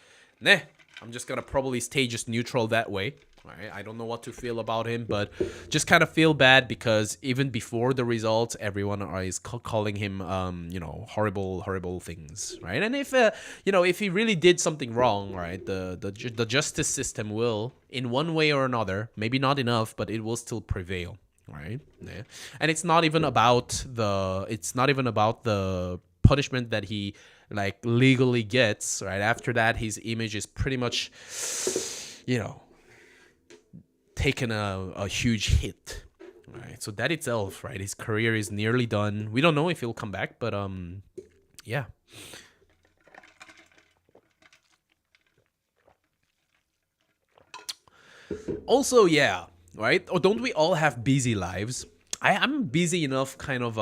네, I'm just gonna probably stay just neutral that way. Right? I don't know what to feel about him, but just kind of feel bad because even before the results, everyone is calling him, horrible things, right? And if he really did something wrong, right, the justice system will, in one way or another, maybe not enough, but it will still prevail, right? Yeah. And it's not even about the punishment that he like legally gets, right? After that, his image is pretty much, taken a huge hit, right? So that itself, right, his career is nearly done. We don't know if he'll come back, but yeah. Also, yeah, right? Or don't we all have busy lives? I'm busy enough kind of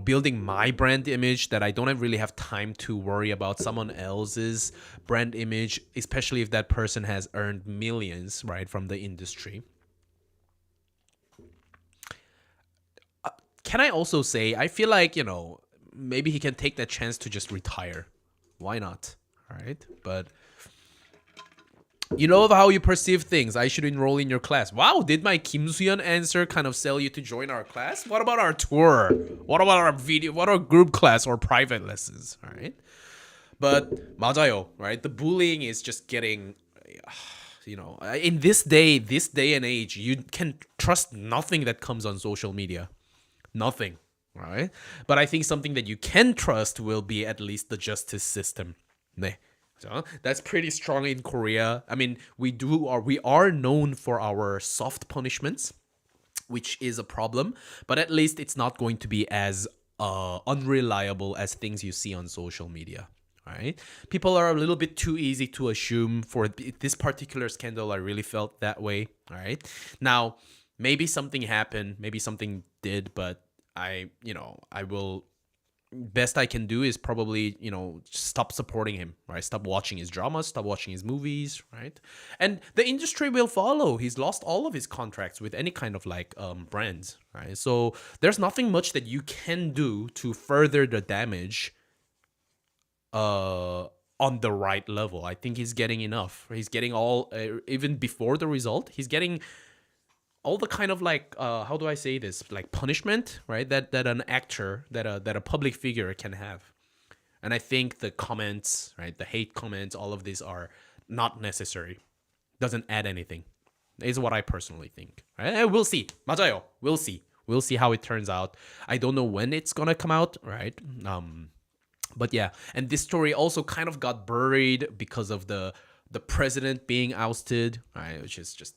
building my brand image that I don't really have time to worry about someone else's brand image, especially if that person has earned millions, right, from the industry. Can I also say, I feel like, maybe he can take that chance to just retire. Why not? All right. But you know how you perceive things. I should enroll in your class. Wow, did my Kim Soo-hyun answer kind of sell you to join our class? What about our tour? What about our video? What about group class or private lessons? All right. But 맞아요, right? The bullying is just getting, in this day and age, you can trust nothing that comes on social media. Nothing, right? But I think something that you can trust will be at least the justice system. 네. So that's pretty strong in Korea. I mean, we are known for our soft punishments, which is a problem, but at least it's not going to be as unreliable as things you see on social media. Right? People are a little bit too easy to assume. For this particular scandal, I really felt that way. All right. Now, maybe something happened, maybe something did, but I will, best I can do is probably, stop supporting him, right? Stop watching his dramas, stop watching his movies, right? And the industry will follow. He's lost all of his contracts with any kind of brands, right? So there's nothing much that you can do to further the damage on the right level. I think he's getting enough. He's getting all, even before the result, he's getting all the kind of how do I say this, punishment, right, that an actor, that a public figure can have. And I think the comments, right, the hate comments, all of these are not necessary. Doesn't add anything, is what I personally think, right? And we'll see. 맞아요. We'll see how it turns out. I don't know when it's gonna come out, right? But yeah, and this story also kind of got buried because of the president being ousted, right, which is just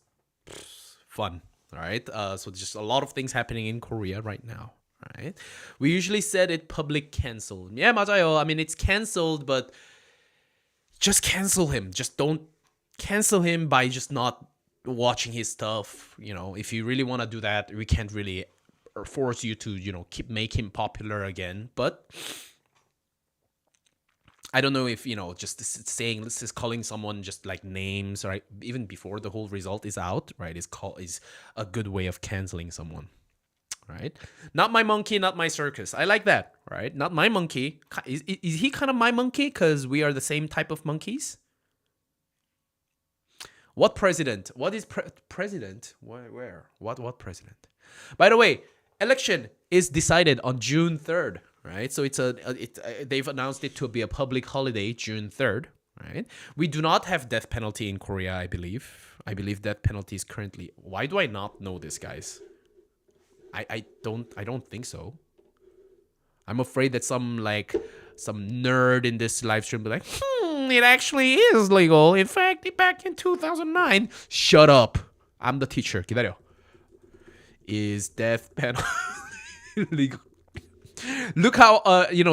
fun. All right. So just a lot of things happening in Korea right now. Right. We usually said it public cancel. Yeah, 맞아요. I mean, it's canceled, but just cancel him. Just don't cancel him by just not watching his stuff. If you really want to do that, we can't really force you to, make him popular again. But I don't know if, just saying, this is calling someone just names, right? Even before the whole result is out, right? Is a good way of canceling someone, right? Not my monkey, not my circus. I like that, right? Not my monkey. Is he kind of my monkey? Because we are the same type of monkeys? What president? What is president? Where? What president? By the way, election is decided on June 3rd. Right, so they've announced it to be a public holiday, June 3rd. Right, we do not have death penalty in Korea. I believe death penalty is currently. Why do I not know this, guys? I don't think so. I'm afraid that some nerd in this live stream will be like, It actually is legal. In fact, back in 2009. Shut up. I'm the teacher. 기다려. Is death penalty legal? Look how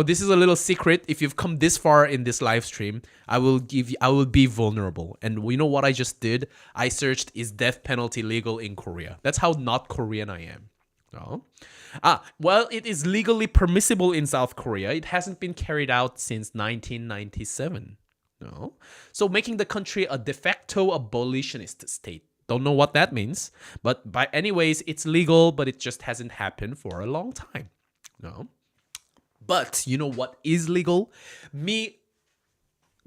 this is a little secret. If you've come this far in this live stream, I will be vulnerable. And you know what I just did? I searched, is death penalty legal in Korea? That's how not Korean I am. Oh. Well, it is legally permissible in South Korea. It hasn't been carried out since 1997. No. So making the country a de facto abolitionist state. Don't know what that means. But by anyways, it's legal, but it just hasn't happened for a long time. No. But you know what is legal? Me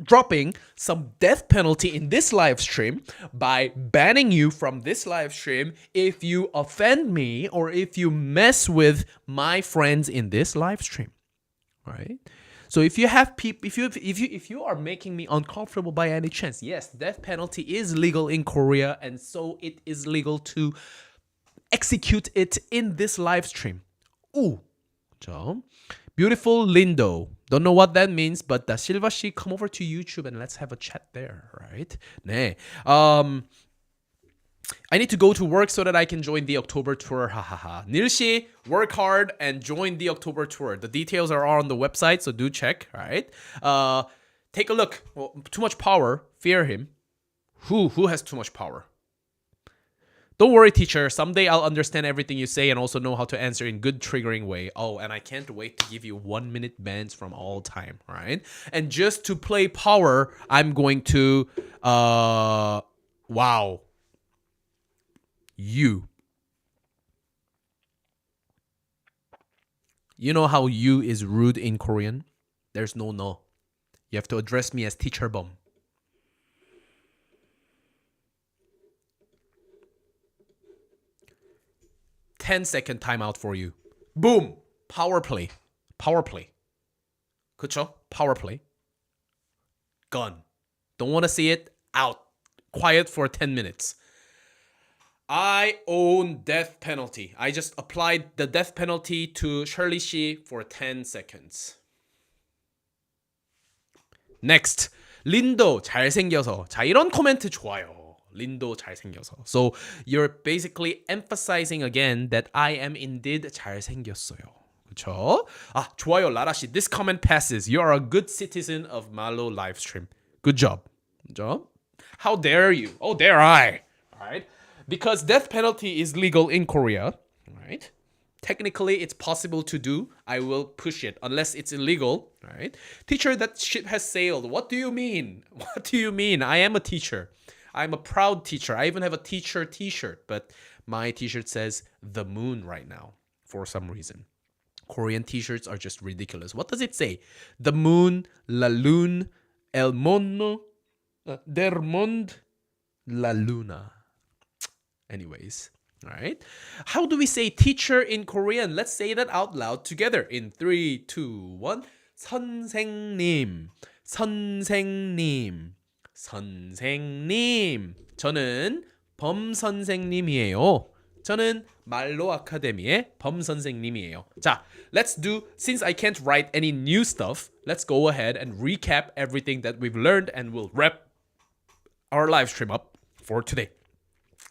dropping some death penalty in this live stream by banning you from this live stream if you offend me or if you mess with my friends in this live stream. Right? So if you have people, if you are making me uncomfortable by any chance, yes, death penalty is legal in Korea, and so it is legal to execute it in this live stream. Ooh. So, beautiful Lindo. Don't know what that means, but Da Silva 씨, come over to YouTube and let's have a chat there, right? 네. I need to go to work so that I can join the October tour. Hahaha. Nil 씨, work hard and join the October tour. The details are on the website, so do check, right? Take a look. Well, too much power. Fear him. Who has too much power? Don't worry, teacher. Someday I'll understand everything you say and also know how to answer in good triggering way. Oh, and I can't wait to give you 1 minute bans from all time, right? And just to play power, I'm going to wow. You. You know how you is rude in Korean? There's no no. You have to address me as Teacher Beom. 10-second timeout for you. Boom! Power play. Power play. 그쵸? Power play. Gun. Don't want to see it? Out. Quiet for 10 minutes. I own death penalty. I just applied the death penalty to Shirley Shi for 10 seconds. Next. 린도 잘생겨서. 자, 이런 코멘트 좋아요. 린도 잘생겨서. So you're basically emphasizing again that I am indeed 잘생겼어요. 그렇죠? 아, 좋아요, 라라 씨. This comment passes. You are a good citizen of Mallo livestream. Good job. Good job. How dare you? Oh, dare I? All right. Because death penalty is legal in Korea, right? Technically, it's possible to do. I will push it unless it's illegal, right? Teacher, that ship has sailed. What do you mean? What do you mean? I am a teacher. I'm a proud teacher. I even have a teacher t-shirt, but my t-shirt says the moon right now for some reason. Korean t-shirts are just ridiculous. What does it say? The moon, la lune, el mono, der mond, la luna. Anyways, all right. How do we say teacher in Korean? Let's say that out loud together in 3, 2, 1. 선생님, 선생님. 선생님. 저는 범 선생님이에요. 저는 말로 아카데미의 범 선생님이에요. 자, let's do, since I can't write any new stuff, let's go ahead and recap everything that we've learned and we'll wrap our live stream up for today.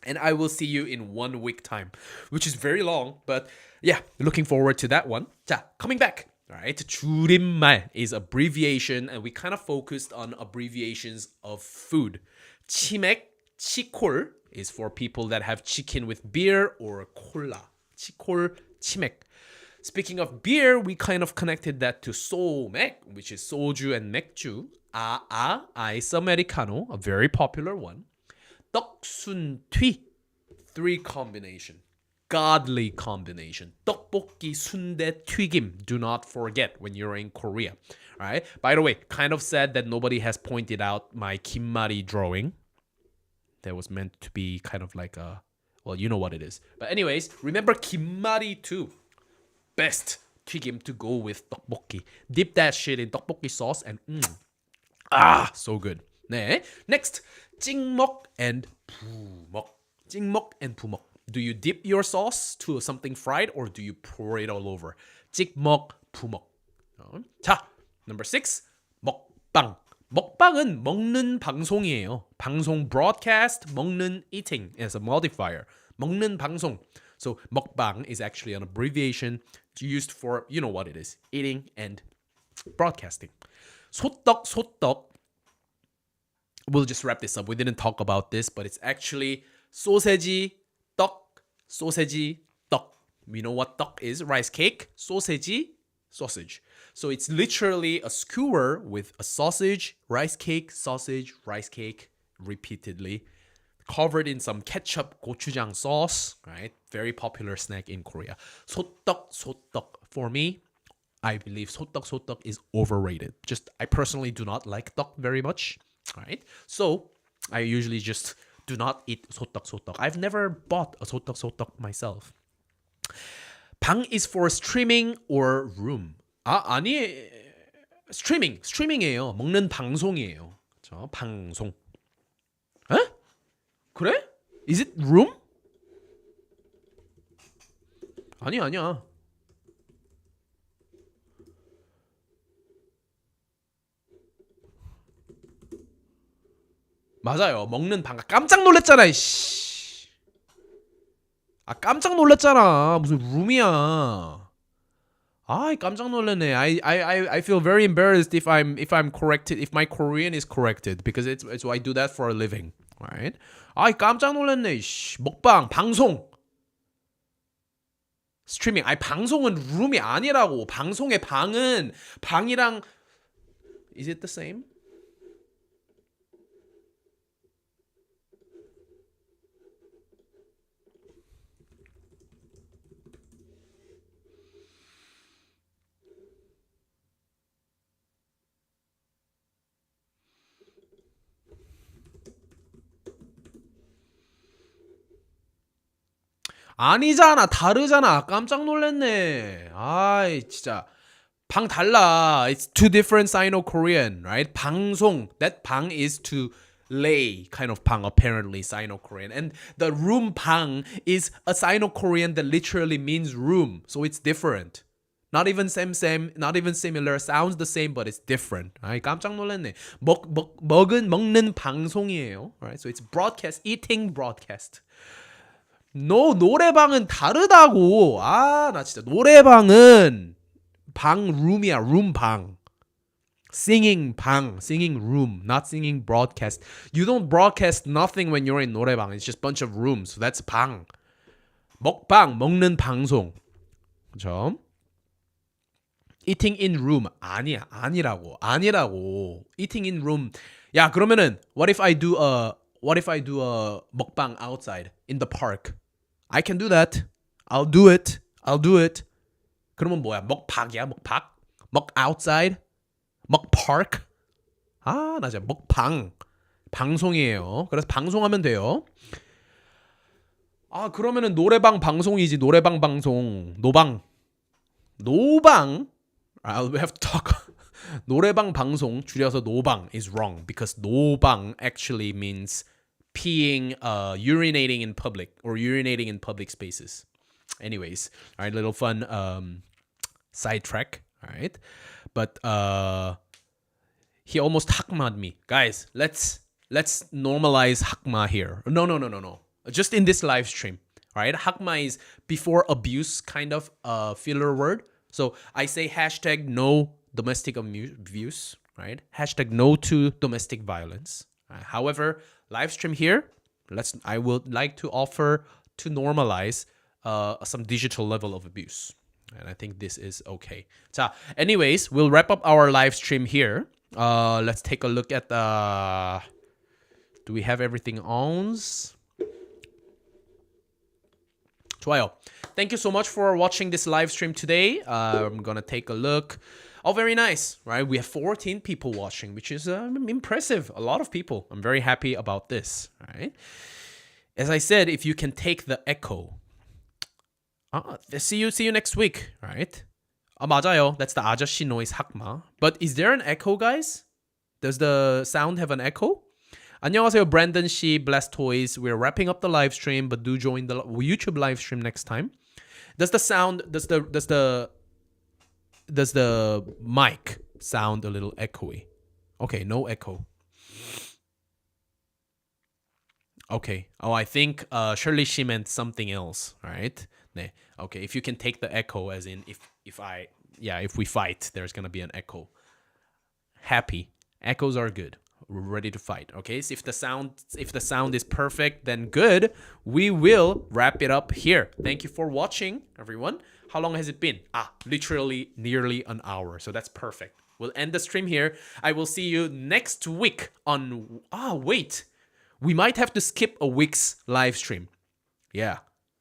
And I will see you in 1 week time, which is very long, but yeah, looking forward to that one. 자, coming back. All right, 줄임말 is abbreviation, and we kind of focused on abbreviations of food. 치맥, 치콜 is for people that have chicken with beer or cola. 치콜, 치맥. Speaking of beer, we kind of connected that to 소맥, which is soju and 맥주. Ice Americano, a very popular one. 떡순튀, 3 combination. Godly combination. 떡볶이, 순대, 튀김. Do not forget when you're in Korea. All right. By the way, kind of sad that nobody has pointed out my 김말이 drawing. That was meant to be kind of like a, well, you know what it is. But anyways, remember 김말이 too. Best 튀김 to go with 떡볶이. Dip that shit in 떡볶이 sauce and so good. 네. Next, 찍먹 and 부먹. 찍먹 and 부먹. Do you dip your sauce to something fried or do you pour it all over? 찍먹, 부먹. 자, number 6, 먹방. 먹방은 먹는 방송이에요. 방송 broadcast, 먹는 eating as a modifier. 먹는 방송. So 먹방 is actually an abbreviation used for, you know what it is, eating and broadcasting. 소떡, 소떡. We'll just wrap this up. We didn't talk about this, but it's actually 소세지, 떡, 소세지, 떡. We know what 떡 is, rice cake, 소세지, sausage. So it's literally a skewer with a sausage, rice cake, repeatedly, covered in some ketchup, gochujang sauce, right? Very popular snack in Korea. 소떡, 소떡. For me, I believe 소떡, 소떡 is overrated. I personally do not like 떡 very much, right? So I usually just do not eat 소떡, 소떡. I've never bought a 소떡, 소떡 myself. 방 is for streaming or room. 아니 스트리밍이에요. 먹는 방송이에요. 그렇죠? 방송. 에? 그래? Is it room? 아니야. 맞아요. 먹는 방. 깜짝 놀랐잖아. 이씨. 깜짝 놀랐잖아. 무슨 룸이야. 깜짝 놀랐네. I feel very embarrassed if I'm corrected, if my Korean is corrected, because it's I do that for a living, right? 깜짝 놀랐네. 먹방, 방송, 스트리밍. 방송은 룸이 아니라고. 방송의 방은 방이랑 is it the same? 아니잖아. 다르잖아. 깜짝 놀랐네. 진짜. 방 달라. It's two different Sino-Korean, right? 방송. That 방 is to lay kind of 방, apparently Sino-Korean. And the room 방 is a Sino-Korean that literally means room. So it's different. Not even same, not even similar. Sounds the same, but it's different. 깜짝 놀랐네. 먹는 방송이에요. Right? So it's broadcast, eating broadcast. 노래방은 다르다고. 나 진짜 노래방은 룸이야. 룸방. Singing room, not singing broadcast. You don't broadcast nothing when you're in 노래방. It's just a bunch of rooms. So that's 방. 먹방, 먹는 방송. 그렇죠? Eating in room. 아니라고. Eating in room. 야, 그러면은 what if I do a 먹방 outside in the park? I can do that. I'll do it. 그러면 뭐야? 먹박이야? 먹 outside? 먹 park? 나 진짜 먹방. 방송이에요. 그래서 방송하면 돼요. 그러면은 노래방 방송이지. 노래방 방송. 노방. I'll have to talk. 노래방 방송 줄여서 노방 is wrong because 노방 actually means peeing, urinating in public or urinating in public spaces. Anyways, all right, little fun sidetrack. All right, but he almost hakma'd me, guys. Let's normalize hakma here. No. Just in this live stream. All right, hakma is before abuse kind of filler word. So I say hashtag no domestic abuse, right? Hashtag no to domestic violence. However, live stream here, I would like to offer to normalize some digital level of abuse. And I think this is okay. So, anyways, we'll wrap up our live stream here. Let's take a look at do we have everything on? 좋아요. Thank you so much for watching this live stream today. I'm gonna take a look. Oh, very nice, right? We have 14 people watching, which is impressive. A lot of people. I'm very happy about this, right? As I said, if you can take the echo. See you next week, right? 맞아요. That's the 아저씨 noise hakma. But is there an echo, guys? Does the sound have an echo? 안녕하세요, Brandon 씨, Blessed Toys. We're wrapping up the live stream, but do join the YouTube live stream next time. Does the mic sound a little echoey? Okay, no echo. Okay. Oh, I think surely she meant something else, right? 네. Okay, if you can take the echo as in if we fight, there's gonna be an echo. Happy. Echoes are good. We're ready to fight. Okay, so if the sound is perfect, then good. We will wrap it up here. Thank you for watching, everyone. How long has it been? Literally nearly an hour. So that's perfect. We'll end the stream here. I will see you next week on wait. We might have to skip a week's live stream. Yeah.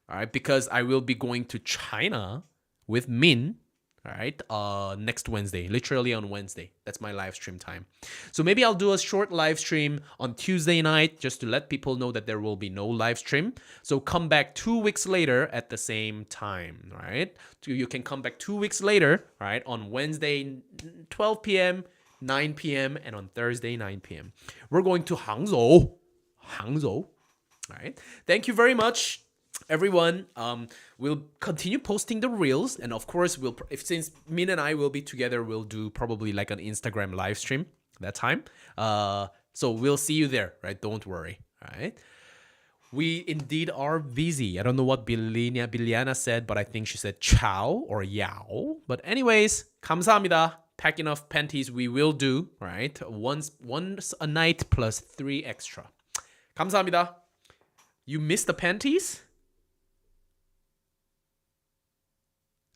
All right, because I will be going to China with Min, all right, next Wednesday, literally on Wednesday. That's my live stream time. So maybe I'll do a short live stream on Tuesday night just to let people know that there will be no live stream. So come back 2 weeks later at the same time, all right? So you can come back 2 weeks later, all right, on Wednesday, 12 p.m., 9 p.m., and on Thursday, 9 p.m. We're going to Hangzhou. All right. Thank you very much, everyone. We'll continue posting the reels, and of course, since Min and I will be together, we'll do probably like an Instagram live stream that time. So we'll see you there, right? Don't worry. All right. We indeed are busy. I don't know what Biliana said, but I think she said ciao or yao. But anyways, 감사합니다. Pack enough panties. We will do, right? Once a night plus 3 extra. 감사합니다. You missed the panties?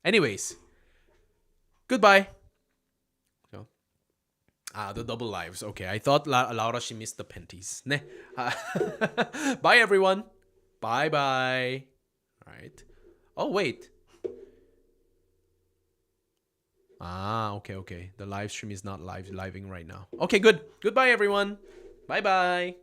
Anyways, goodbye. The double lives. Okay, I thought Laura, she missed the panties. 네. Bye, everyone. Bye-bye. All right. Oh, wait. Okay. The live stream is not living right now. Okay, good. Goodbye, everyone. Bye-bye.